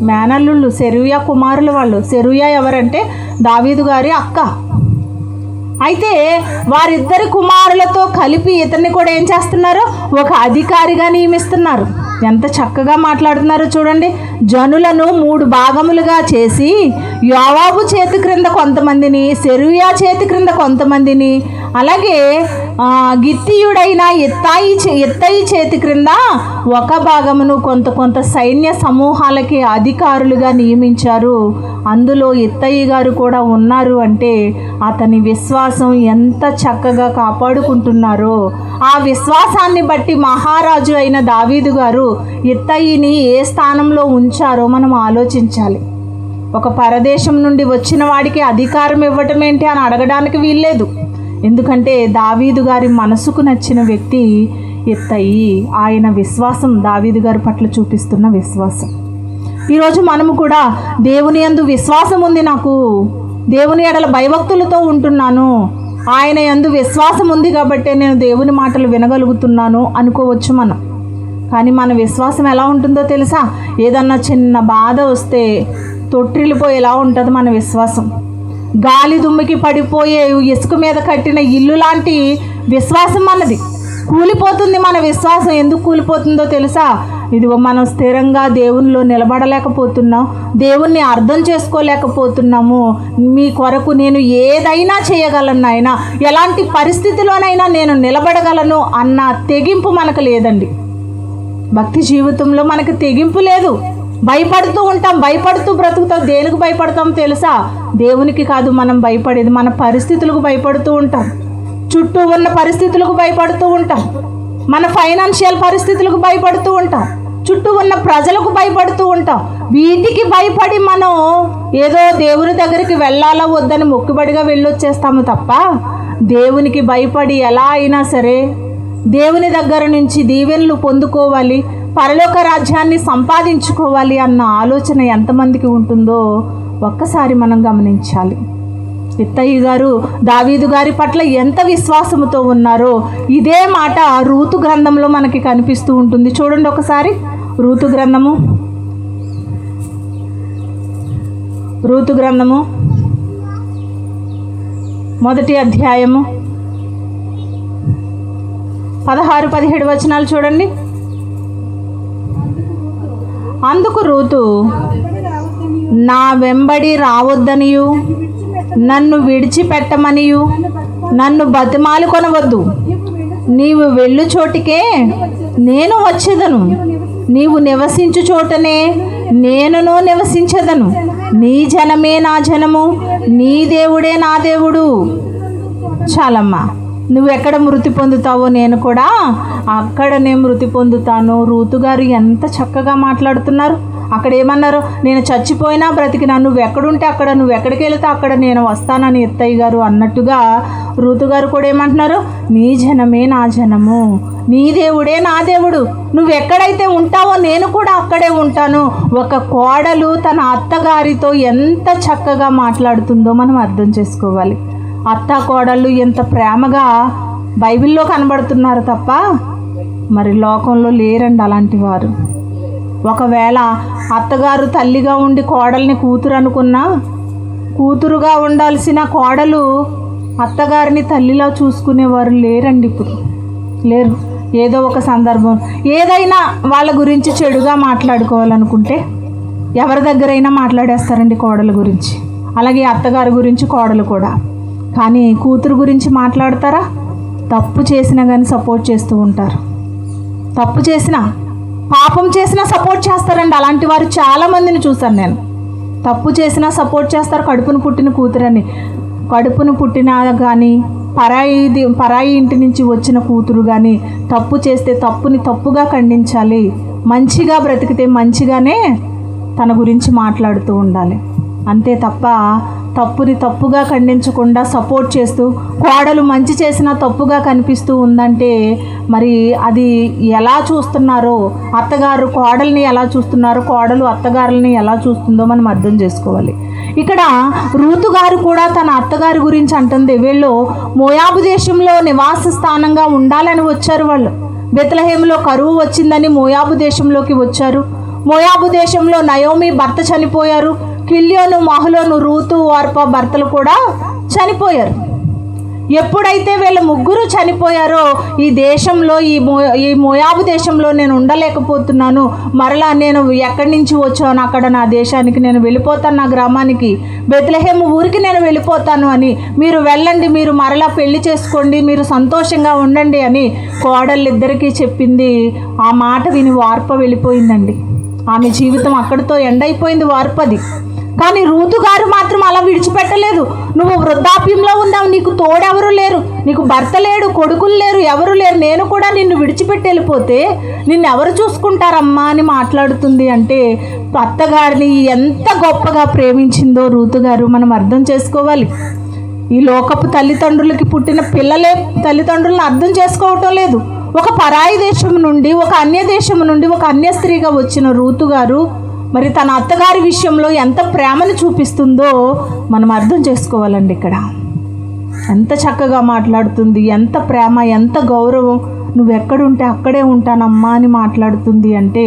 మేనల్లుళ్ళు, సెరూయా కుమారులు వాళ్ళు. సెరూయా ఎవరంటే దావీదు గారి అక్క. అయితే వారిద్దరి కుమారులతో కలిపి ఇతన్ని కూడా ఏం చేస్తున్నారు? ఒక అధికారిగా నియమిస్తున్నారు. ఎంత చక్కగా మాట్లాడుతున్నారో చూడండి. జనులను 3 భాగములుగా చేసి యోవాబు చేతి క్రింద కొంతమందిని, సెరూయా చేతి క్రింద కొంతమందిని, అలాగే గిత్తీయుడైన ఎత్తయి చేతి క్రింద ఒక భాగమును కొంత సైన్య సమూహాలకి అధికారులుగా నియమించారు. అందులో ఎత్తయి గారు కూడా ఉన్నారు అంటే అతని విశ్వాసం ఎంత చక్కగా కాపాడుకుంటున్నారో ఆ విశ్వాసాన్ని బట్టి మహారాజు అయిన దావీదు గారు ఎత్తయిని ఏ స్థానంలో ఉంచారో మనం ఆలోచించాలి. ఒక పరదేశం నుండి వచ్చిన వాడికి అధికారం ఇవ్వటం ఏంటి అని అడగడానికి వీల్లేదు. ఎందుకంటే దావీదు గారి మనసుకు నచ్చిన వ్యక్తి ఎత్తయి. ఆయన విశ్వాసం దావీదు గారి పట్ల చూపిస్తున్న విశ్వాసం. ఈరోజు మనము కూడా దేవుని యందు విశ్వాసం ఉంది, నాకు దేవుని ఎడల భయభక్తులతో ఉంటున్నాను, ఆయన యందు విశ్వాసం ఉంది కాబట్టే నేను దేవుని మాటలు వినగలుగుతున్నాను అనుకోవచ్చు మనం. కానీ మన విశ్వాసం ఎలా ఉంటుందో తెలుసా? ఏదన్నా చిన్న బాధ వస్తే తొట్టిల్లిపోయేలా ఉంటుంది మన విశ్వాసం. గాలి దుమ్మికి పడిపోయే ఇసుక మీద కట్టిన ఇల్లు లాంటి విశ్వాసం అన్నది కూలిపోతుంది. మన విశ్వాసం ఎందుకు కూలిపోతుందో తెలుసా? ఇదిగో మనం స్థిరంగా దేవునిలో నిలబడలేకపోతున్నాం, దేవుణ్ణి అర్థం చేసుకోలేకపోతున్నాము. మీ కొరకు నేను ఏదైనా చేయగలను నాయనా, ఎలాంటి పరిస్థితిలోనైనా నేను నిలబడగలను అన్న తెగింపు మనకు లేదండి. భక్తి జీవితంలో మనకు తెగింపు లేదు. భయపడుతూ ఉంటాం, భయపడుతూ బ్రతుకుతాం. దేనికి భయపడతాం తెలుసా? దేవునికి కాదు మనం భయపడేది, మన పరిస్థితులకు భయపడుతూ ఉంటాం, చుట్టూ ఉన్న పరిస్థితులకు భయపడుతూ ఉంటాం, మన ఫైనాన్షియల్ పరిస్థితులకు భయపడుతూ ఉంటాం, చుట్టూ ఉన్న ప్రజలకు భయపడుతూ ఉంటాం. వీటికి భయపడి మనం ఏదో దేవుని దగ్గరికి వెళ్ళాలా వద్దని మొక్కుబడిగా వెళ్ళొచ్చేస్తాము తప్ప దేవునికి భయపడి ఎలా అయినా సరే దేవుని దగ్గర నుంచి దీవెనలు పొందుకోవాలి, పరలోక రాజ్యాన్ని సంపాదించుకోవాలి అన్న ఆలోచన ఎంతమందికి ఉంటుందో ఒక్కసారి మనం గమనించాలి. ఎత్తయి గారు దావీదు గారి పట్ల ఎంత విశ్వాసముతో ఉన్నారో ఇదే మాట రూతు గ్రంథంలో మనకి కనిపిస్తూ ఉంటుంది. చూడండి ఒకసారి రూతు గ్రంథము మొదటి అధ్యాయము 16-17 వచనాలు చూడండి. అందుకు రూతు, నా వెంబడి రావద్దనియు నన్ను విడిచిపెట్టమనియు నన్ను బతిమాలు కొనవద్దు, నీవు వెళ్ళు చోటికే నేను వచ్చేదను, నీవు నివసించు చోటనే నేనును నివసించదను, నీ జనమే నా జనము, నీ దేవుడే నా దేవుడు. చాలమ్మా, నువ్వు ఎక్కడ మృతి పొందుతావో నేను కూడా అక్కడనే మృతి పొందుతాను. రూతు గారు ఎంత చక్కగా మాట్లాడుతున్నారు. అక్కడ ఏమన్నారు? నేను చచ్చిపోయినా బ్రతికినా, నువ్వు ఎక్కడుంటే అక్కడ, నువ్వు ఎక్కడికి వెళితే అక్కడ నేను వస్తానని ఎత్తయ్య గారు అన్నట్టుగా రూతు గారు కూడా ఏమంటున్నారు? నీ జనమే నా జనము, నీ దేవుడే నా దేవుడు, నువ్వు ఎక్కడైతే ఉంటావో నేను కూడా అక్కడే ఉంటాను. ఒక కోడలు తన అత్తగారితో ఎంత చక్కగా మాట్లాడుతుందో మనం అర్థం చేసుకోవాలి. అత్త కోడళ్ళు ఎంత ప్రేమగా బైబిల్లో కనబడుతున్నారు తప్ప మరి లోకంలో లేరండి అలాంటి వారు. ఒకవేళ అత్తగారు తల్లిగా ఉండి కోడల్ని కూతురు అనుకున్నా, కూతురుగా ఉండాల్సిన కోడలు అత్తగారిని తల్లిలా చూసుకునేవారు లేరండి, ఇప్పుడు లేరు. ఏదో ఒక సందర్భం ఏదైనా వాళ్ళ గురించి చెడుగా మాట్లాడుకోవాలనుకుంటే ఎవరి దగ్గరైనా మాట్లాడేస్తారండి కోడల గురించి. అలాగే అత్తగారి గురించి కోడలు కూడా. కానీ కూతురు గురించి మాట్లాడతారా? తప్పు చేసినా కానీ సపోర్ట్ చేస్తూ ఉంటారు. తప్పు చేసినా, పాపం చేసినా సపోర్ట్ చేస్తారండి. అలాంటి వారు చాలామందిని చూశాను నేను. తప్పు చేసినా సపోర్ట్ చేస్తారు. కడుపును పుట్టిన కూతురని, కడుపును పుట్టినా కానీ పరాయి ఇంటి నుంచి వచ్చిన కూతురు కానీ తప్పు చేస్తే తప్పుని తప్పుగా ఖండించాలి, మంచిగా బ్రతికితే మంచిగానే తన గురించి మాట్లాడుతూ ఉండాలి. అంతే తప్ప తప్పుని తప్పుగా ఖండించకుండా సపోర్ట్ చేస్తూ కోడలు మంచి చేసినా తప్పుగా కనిపిస్తూ ఉందంటే మరి అది ఎలా చూస్తున్నారో, అత్తగారు కోడల్ని ఎలా చూస్తున్నారో, కోడలు అత్తగారులని ఎలా చూస్తుందో మనం అర్థం చేసుకోవాలి. ఇక్కడ రూతు గారు కూడా తన అత్తగారి గురించి అంటుంది. వీళ్ళు మోయాబు దేశంలో నివాస స్థానంగా ఉండాలని వచ్చారు. వాళ్ళు బెత్లెహేములో కరువు వచ్చిందని మోయాబు దేశంలోకి వచ్చారు. మోయాబు దేశంలో నయోమి భర్త చనిపోయారు. కిల్యోను, మహలోను, రూతు, వార్ప భర్తలు కూడా చనిపోయారు. ఎప్పుడైతే వీళ్ళ ముగ్గురు చనిపోయారో ఈ దేశంలో ఈ మోయాబు దేశంలో నేను ఉండలేకపోతున్నాను, మరలా నేను ఎక్కడి నుంచి వచ్చాను అక్కడ నా దేశానికి నేను వెళ్ళిపోతాను, నా గ్రామానికి బెత్లెహేము ఊరికి నేను వెళ్ళిపోతాను అని, మీరు వెళ్ళండి, మీరు మరలా పెళ్లి చేసుకోండి, మీరు సంతోషంగా ఉండండి అని కోడళ్ళిద్దరికీ చెప్పింది. ఆ మాట విని వార్ప వెళ్ళిపోయిందండి. ఆమె జీవితం అక్కడితో ఎండ్ అయిపోయింది, వార్పది. కానీ రూతు గారు మాత్రం అలా విడిచిపెట్టలేదు. నువ్వు వృద్ధాప్యంలో ఉన్నావు, నీకు తోడెవరు లేరు, నీకు భర్త లేడు, కొడుకులు లేరు, ఎవరు లేరు, నేను కూడా నిన్ను విడిచిపెట్టి వెళ్ళిపోతే నిన్ను ఎవరు చూసుకుంటారమ్మా అని మాట్లాడుతుంది. అంటే అత్తగారిని ఎంత గొప్పగా ప్రేమించిందో రూతు గారు మనం అర్థం చేసుకోవాలి. ఈ లోకపు తల్లిదండ్రులకి పుట్టిన పిల్లలే తల్లిదండ్రులను అర్థం చేసుకోవటం లేదు. ఒక పరాయి దేశం నుండి, ఒక అన్య దేశం నుండి, ఒక అన్య స్త్రీగా వచ్చిన రూతు గారు మరి తన అత్తగారి విషయంలో ఎంత ప్రేమను చూపిస్తుందో మనం అర్థం చేసుకోవాలండి. ఇక్కడ ఎంత చక్కగా మాట్లాడుతుంది, ఎంత ప్రేమ, ఎంత గౌరవం. నువ్వు ఎక్కడుంటే అక్కడే ఉంటానమ్మా అని మాట్లాడుతుంది. అంటే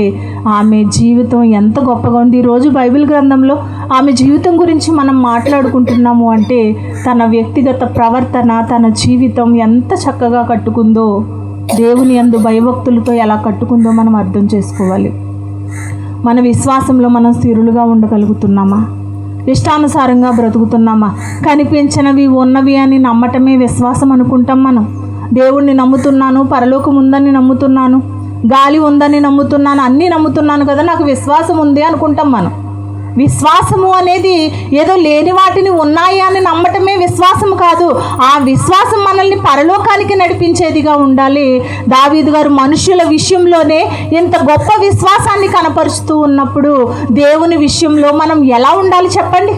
ఆమె జీవితం ఎంత గొప్పగా ఉంది. ఈరోజు బైబిల్ గ్రంథంలో ఆమె జీవితం గురించి మనం మాట్లాడుకుంటున్నాము అంటే తన వ్యక్తిగత ప్రవర్తన, తన జీవితం ఎంత చక్కగా కట్టుకుందో, దేవుని యందు భయభక్తులతో ఎలా కట్టుకుందో మనం అర్థం చేసుకోవాలి. మన విశ్వాసంలో మనం స్థిరులుగా ఉండగలుగుతున్నామా? ఇష్టానుసారంగా బ్రతుకుతున్నామా? కనిపించినవి ఉన్నవి అని నమ్మటమే విశ్వాసం అనుకుంటాం మనం. దేవుణ్ణి నమ్ముతున్నాను, పరలోకం ఉందని నమ్ముతున్నాను, గాలి ఉందని నమ్ముతున్నాను, అన్నీ నమ్ముతున్నాను కదా, నాకు విశ్వాసం ఉంది అనుకుంటాం మనం. విశ్వాసము అనేది ఏదో లేని వాటిని ఉన్నాయి అని నమ్మటమే విశ్వాసం కాదు. ఆ విశ్వాసం మనల్ని పరలోకానికి నడిపించేదిగా ఉండాలి. దావీదు గారు మనుషుల విషయంలోనే ఇంత గొప్ప విశ్వాసాన్ని కనపరుస్తూ ఉన్నప్పుడు దేవుని విషయంలో మనం ఎలా ఉండాలి చెప్పండి?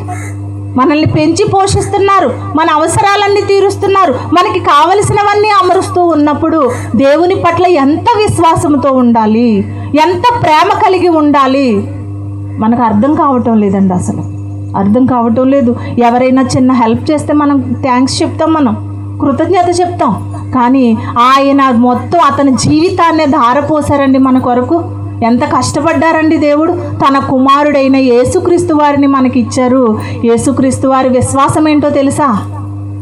మనల్ని పెంచి పోషిస్తున్నారు, మన అవసరాలన్నీ తీరుస్తున్నారు, మనకి కావలసినవన్నీ అమరుస్తూ ఉన్నప్పుడు దేవుని పట్ల ఎంత విశ్వాసంతో ఉండాలి, ఎంత ప్రేమ కలిగి ఉండాలి మనకు అర్థం కావటం లేదండి. అసలు అర్థం కావటం లేదు. ఎవరైనా చిన్న హెల్ప్ చేస్తే మనం థ్యాంక్స్ చెప్తాం, మనం కృతజ్ఞత చెప్తాం. కానీ ఆయన మొత్తం అతని జీవితాన్ని ధారపోసారండి మన కొరకు. ఎంత కష్టపడ్డారండి దేవుడు. తన కుమారుడైన యేసుక్రీస్తు వారిని మనకి ఇచ్చారు. యేసుక్రీస్తు వారి విశ్వాసం ఏంటో తెలుసా?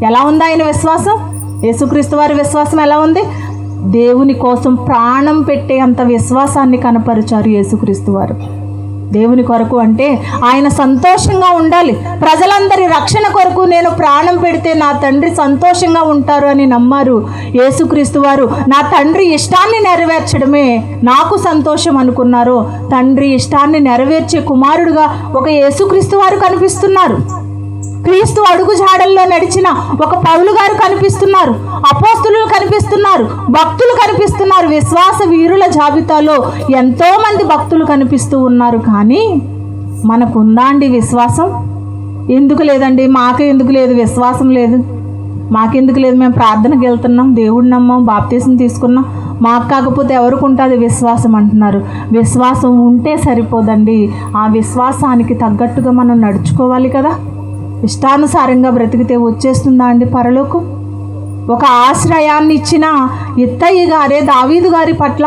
ఎలా ఉంది ఆయన విశ్వాసం? యేసుక్రీస్తు వారి విశ్వాసం ఎలా ఉంది? దేవుని కోసం ప్రాణం పెట్టే అంత విశ్వాసాన్ని కనపరిచారు యేసుక్రీస్తు వారు. దేవుని కొరకు అంటే ఆయన సంతోషంగా ఉండాలి. ప్రజలందరి రక్షణ కొరకు నేను ప్రాణం పెడితే నా తండ్రి సంతోషంగా ఉంటారు అని నమ్మారు యేసుక్రీస్తు వారు. నా తండ్రి ఇష్టాన్ని నెరవేర్చడమే నాకు సంతోషం అనుకున్నారు. తండ్రి ఇష్టాన్ని నెరవేర్చే కుమారుడుగా ఒక యేసుక్రీస్తు వారు కనిపిస్తున్నారు. క్రీస్తు అడుగు జాడల్లో నడిచిన ఒక పౌలు గారు కనిపిస్తున్నారు. అపోస్తులు కనిపిస్తున్నారు, భక్తులు కనిపిస్తున్నారు. విశ్వాస వీరుల జాబితాలో ఎంతోమంది భక్తులు కనిపిస్తూ ఉన్నారు. కానీ మనకుందా అండి విశ్వాసం? ఎందుకు లేదండి? మాకే ఎందుకు లేదు విశ్వాసం? లేదు, మాకెందుకు లేదు? మేము ప్రార్థనకి వెళ్తున్నాం, దేవుడిని నమ్మాం, బాప్తీసం తీసుకున్నాం, మాకు కాకపోతే ఎవరికి ఉంటుంది విశ్వాసం అంటున్నారు. విశ్వాసం ఉంటే సరిపోదండి. ఆ విశ్వాసానికి తగ్గట్టుగా మనం నడుచుకోవాలి కదా. ఇష్టానుసారంగా బ్రతికితే వచ్చేస్తుందా అండి పరలోకం? ఒక ఆశ్రయాన్ని ఇచ్చిన ఇత్తయ్య గారే దావీదు గారి పట్ల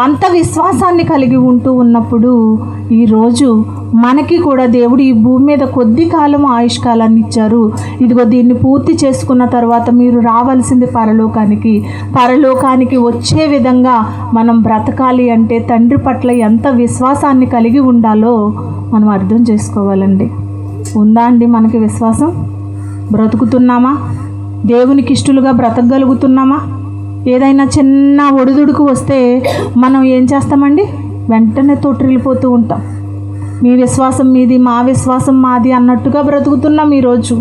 అంత విశ్వాసాన్ని కలిగి ఉంటూ ఉన్నప్పుడు ఈరోజు మనకి కూడా దేవుడు ఈ భూమి మీద కొద్ది కాలం ఆయుష్కాలాన్ని ఇచ్చారు. ఇదిగో దీన్ని పూర్తి చేసుకున్న తర్వాత మీరు రావాల్సింది పరలోకానికి వచ్చే విధంగా మనం బ్రతకాలి అంటే తండ్రి పట్ల ఎంత విశ్వాసాన్ని కలిగి ఉండాలో మనం అర్థం చేసుకోవాలండి. ఉందా అండి మనకి విశ్వాసం? బ్రతుకుతున్నామా? దేవునికి ఇష్టలుగా బ్రతకగలుగుతున్నామా? ఏదైనా చిన్న ఒడిదుడుకు వస్తే మనం ఏం చేస్తామండి? వెంటనే తొట్టిల్లిపోతూ ఉంటాం. మీ విశ్వాసం మీది, మా విశ్వాసం మాది అన్నట్టుగా బ్రతుకుతున్నాం. ఈరోజు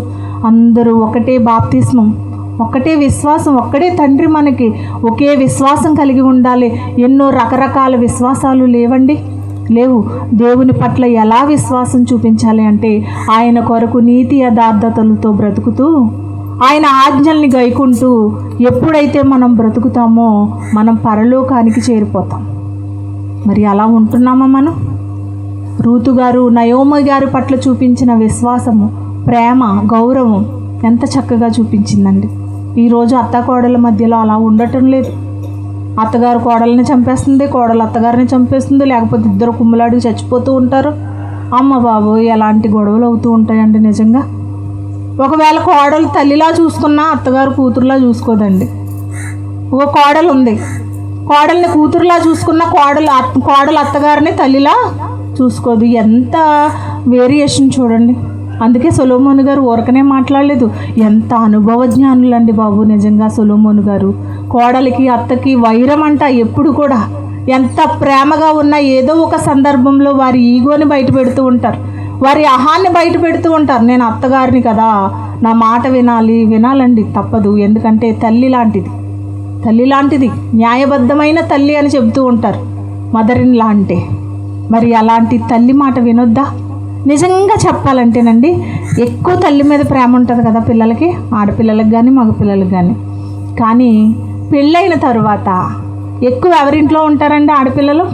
అందరూ ఒకటే బాప్తిస్మం, ఒకటే విశ్వాసం, ఒక్కడే తండ్రి. మనకి ఒకే విశ్వాసం కలిగి ఉండాలి. ఎన్నో రకరకాల విశ్వాసాలు లేవండి, లేవు. దేవుని పట్ల ఎలా విశ్వాసం చూపించాలి అంటే ఆయన కొరకు నీతి యథార్థతలతో బ్రతుకుతూ ఆయన ఆజ్ఞల్ని గైకుంటూ ఎప్పుడైతే మనం బ్రతుకుతామో మనం పరలోకానికి చేరిపోతాం. మరి అలా ఉంటున్నామా మనం? రూతు గారు నయోమి గారి పట్ల చూపించిన విశ్వాసము, ప్రేమ, గౌరవం ఎంత చక్కగా చూపించిందండి. ఈరోజు అత్తాకోడల మధ్యలో అలా ఉండటం లేదు. అత్తగారు కోడల్ని చంపేస్తుంది, కోడలు అత్తగారిని చంపేస్తుంది, లేకపోతే ఇద్దరు కుమ్మలాడికి చచ్చిపోతూ ఉంటారు. అమ్మ బాబు ఎలాంటి గొడవలు అవుతూ ఉంటాయండి నిజంగా. ఒకవేళ కోడలు తల్లిలా చూసుకున్నా అత్తగారు కూతురులా చూసుకోదండి. ఒక కోడలు ఉంది, కోడల్ని కూతురులా చూసుకున్న కోడలు అత్తగారిని తల్లిలా చూసుకోదు. ఎంత వేరియేషన్ చూడండి. అందుకే సొలొమోను గారు ఊరకనే మాట్లాడలేదు. ఎంత అనుభవజ్ఞానులండి బాబు నిజంగా సొలొమోను గారు. కోడలికి అత్తకి వైరం అంట ఎప్పుడు కూడా. ఎంత ప్రేమగా ఉన్నా ఏదో ఒక సందర్భంలో వారి ఈగోని బయట పెడుతూ ఉంటారు, వారి అహాన్ని బయట పెడుతూ ఉంటారు. నేను అత్తగారిని కదా, నా మాట వినాలండి, తప్పదు. ఎందుకంటే తల్లి లాంటిది న్యాయబద్ధమైన తల్లి అని చెబుతూ ఉంటారు మదర్ ఇన్ లా అంటే. మరి అలాంటి తల్లి మాట వినొద్దా? నిజంగా చెప్పాలంటేనండి, ఎక్కువ తల్లి మీద ప్రేమ ఉంటుంది కదా పిల్లలకి, ఆడపిల్లలకు కానీ మగపిల్లలకు కానీ. కానీ పెళ్ళైన తరువాత ఎక్కువ ఎవరింట్లో ఉంటారండి ఆడపిల్లలు?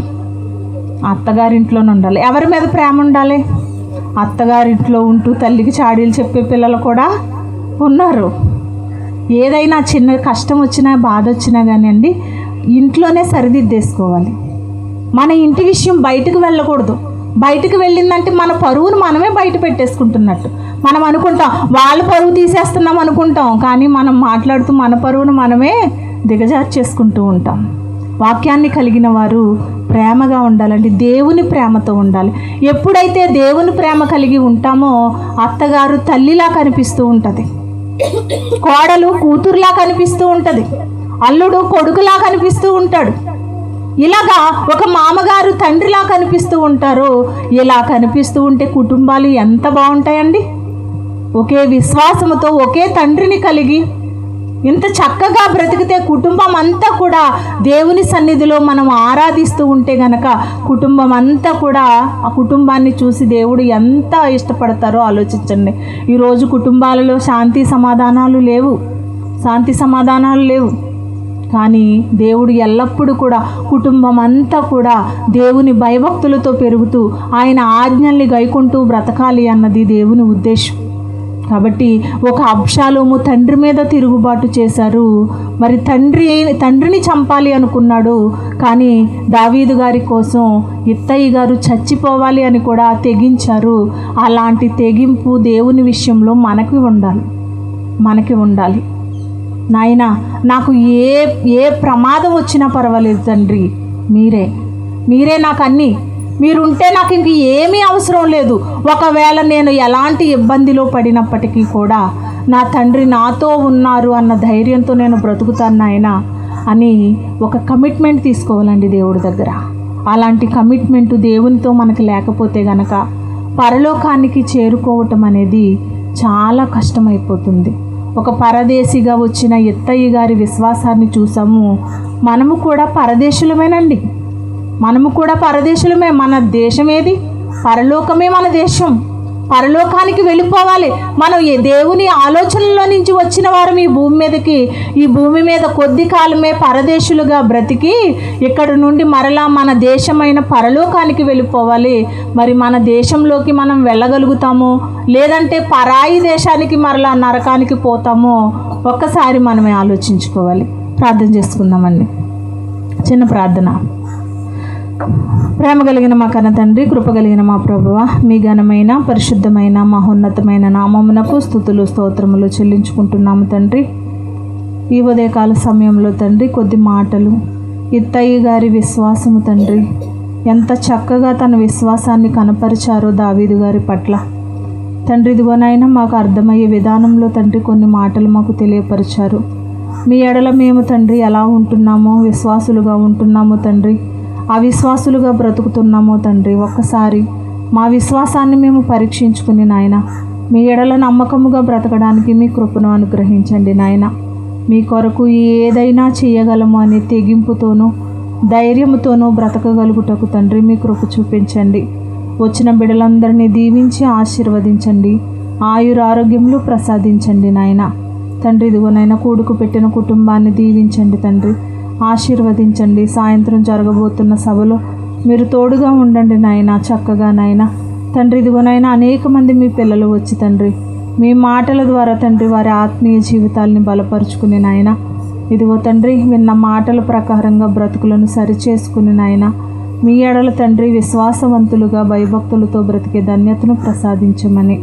అత్తగారింట్లోనే ఉండాలి. ఎవరి మీద ప్రేమ ఉండాలి? అత్తగారింట్లో ఉంటూ తల్లికి చాడీలు చెప్పే పిల్లలు కూడా ఉన్నారు. ఏదైనా చిన్న కష్టం వచ్చినా బాధ వచ్చినా కానీ అండి, ఇంట్లోనే సరిదిద్దేసుకోవాలి. మన ఇంటి విషయం బయటకు వెళ్ళకూడదు. బయటకు వెళ్ళిందంటే మన పరువును మనమే బయట పెట్టేసుకుంటున్నట్టు. మనం అనుకుంటాం వాళ్ళ పరువు తీసేస్తున్నాం అనుకుంటాం, కానీ మనం మాట్లాడుతూ మన పరువును మనమే దిగజార్చేసుకుంటూ ఉంటాం. వాక్యాన్ని కలిగిన వారు ప్రేమగా ఉండాలండి, దేవుని ప్రేమతో ఉండాలి. ఎప్పుడైతే దేవుని ప్రేమ కలిగి ఉంటామో అత్తగారు తల్లిలా కనిపిస్తూ ఉంటుంది, కోడలు కూతురులా కనిపిస్తూ ఉంటుంది, అల్లుడు కొడుకులా కనిపిస్తూ ఉంటాడు. ఇలాగా ఒక మామగారు తండ్రిలా కనిపిస్తూ ఉంటారు. ఇలా కనిపిస్తూ ఉంటే కుటుంబాలు ఎంత బాగుంటాయండి. ఒకే విశ్వాసముతో ఒకే తండ్రిని కలిగి ఇంత చక్కగా బ్రతికితే కుటుంబం అంతా కూడా దేవుని సన్నిధిలో మనం ఆరాధిస్తూ ఉంటే గనక కుటుంబం అంతా కూడా ఆ కుటుంబాన్ని చూసి దేవుడు ఎంత ఇష్టపడతారో ఆలోచించండి. ఈరోజు కుటుంబాలలో శాంతి సమాధానాలు లేవు. కానీ దేవుడు ఎల్లప్పుడూ కూడా కుటుంబం అంతా కూడా దేవుని భయభక్తులతో పెరుగుతూ ఆయన ఆజ్ఞల్ని గైకుంటూ బ్రతకాలి అన్నది దేవుని ఉద్దేశం. కాబట్టి ఒక అబ్షాలోము తండ్రి మీద తిరుగుబాటు చేశారు. మరి తండ్రిని చంపాలి అనుకున్నాడు, కానీ దావీదు గారి కోసం ఇత్తయి గారు చచ్చిపోవాలి అని కూడా తెగించారు. అలాంటి తెగింపు దేవుని విషయంలో మనకి ఉండాలి. నాయనా, నాకు ఏ ప్రమాదం వచ్చినా పర్వాలేదు తండ్రి, మీరే నాకు అన్నీ, మీరుంటే నాకు ఇంక ఏమీ అవసరం లేదు. ఒకవేళ నేను ఎలాంటి ఇబ్బందిలో పడినప్పటికీ కూడా నా తండ్రి నాతో ఉన్నారు అన్న ధైర్యంతో నేను బ్రతుకుతాను నాయనా అని ఒక కమిట్మెంట్ తీసుకోవాలండి దేవుడి దగ్గర. అలాంటి కమిట్మెంట్ దేవునితో మనకి లేకపోతే గనక పరలోకానికి చేరుకోవటం అనేది చాలా కష్టమైపోతుంది. ఒక పరదేశిగా వచ్చిన ఇత్తయి గారి విశ్వాసాన్ని చూసాము. మనము కూడా పరదేశులమే. మన దేశం ఏది? పరలోకమే మన దేశం. పరలోకానికి వెళ్ళిపోవాలి. మనం దేవుని ఆలోచనలో నుంచి వచ్చిన వారం ఈ భూమి మీద కొద్ది కాలమే పరదేశులుగా బ్రతికి ఇక్కడ నుండి మరలా మన దేశమైన పరలోకానికి వెళ్ళిపోవాలి. మరి మన దేశంలోకి మనం వెళ్ళగలుగుతామో లేదంటే పరాయి దేశానికి మరలా నరకానికి పోతామో ఒక్కసారి మనమే ఆలోచించుకోవాలి. ప్రార్థన చేసుకుందామండి. చిన్న ప్రార్థన. ప్రేమ కలిగిన మా కన్న తండ్రి, కృప కలిగిన మా ప్రభువా, మీ ఘనమైన పరిశుద్ధమైన మహోన్నతమైన నామమునకు స్తుతులు స్తోత్రములు చెల్లించుకుంటున్నాము తండ్రి. ఈ ఉదయకాల సమయంలో తండ్రి కొద్ది మాటలు, ఇత్తయి గారి విశ్వాసము తండ్రి, ఎంత చక్కగా తన విశ్వాసాన్ని కనపరిచారో దావీదు గారి పట్ల తండ్రి. ఇదిగోనైనా మాకు అర్థమయ్యే విధానంలో తండ్రి కొన్ని మాటలు మాకు తెలియపరిచారు. మీ ఎడల మేము తండ్రి ఎలా ఉంటున్నామో, విశ్వాసులుగా ఉంటున్నామో తండ్రి, అవిశ్వాసులుగా బ్రతుకుతున్నామో తండ్రి, ఒక్కసారి మా విశ్వాసాన్ని మేము పరీక్షించుకుని నాయన మీ ఎడల నమ్మకముగా బ్రతకడానికి మీ కృపను అనుగ్రహించండి నాయన. మీ కొరకు ఏదైనా చేయగలము అనే తెగింపుతోనూ ధైర్యముతోనూ బ్రతకగలుగుటకు తండ్రి మీ కృప చూపించండి. వచ్చిన బిడ్డలందరినీ దీవించి ఆశీర్వదించండి, ఆయురారోగ్యములు ప్రసాదించండి నాయన తండ్రి. ఇదిగోనైనా కూడుకు పెట్టిన కుటుంబాన్ని దీవించండి తండ్రి, ఆశీర్వదించండి. సాయంత్రం జరగబోతున్న సభలో మీరు తోడుగా ఉండండి నాయన, చక్కగా నాయన తండ్రి. ఇదిగోనైనా అనేక మంది మీ పిల్లలు వచ్చి తండ్రి మీ మాటల ద్వారా తండ్రి వారి ఆత్మీయ జీవితాలని బలపరుచుకుని నాయన, ఇదిగో తండ్రి విన్న మాటల ప్రకారంగా బ్రతుకులను సరిచేసుకుని నాయన మీ ఎడల తండ్రి విశ్వాసవంతులుగా భయభక్తులతో బ్రతికే ధన్యతను ప్రసాదించమని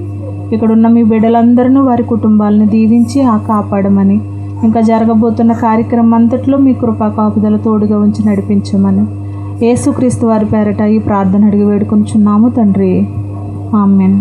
ఇక్కడున్న మీ బిడ్డలందరినీ వారి కుటుంబాలను దీవించి కాపాడమని, ఇంకా జరగబోతున్న కార్యక్రమం అంతట్లో మీ కృపా కాపుదల తోడుగా ఉంచి నడిపించమని యేసుక్రీస్తు వారి పేరట ఈ ప్రార్థన అడిగి వేడుకొంచున్నాము తండ్రి. ఆమేన్.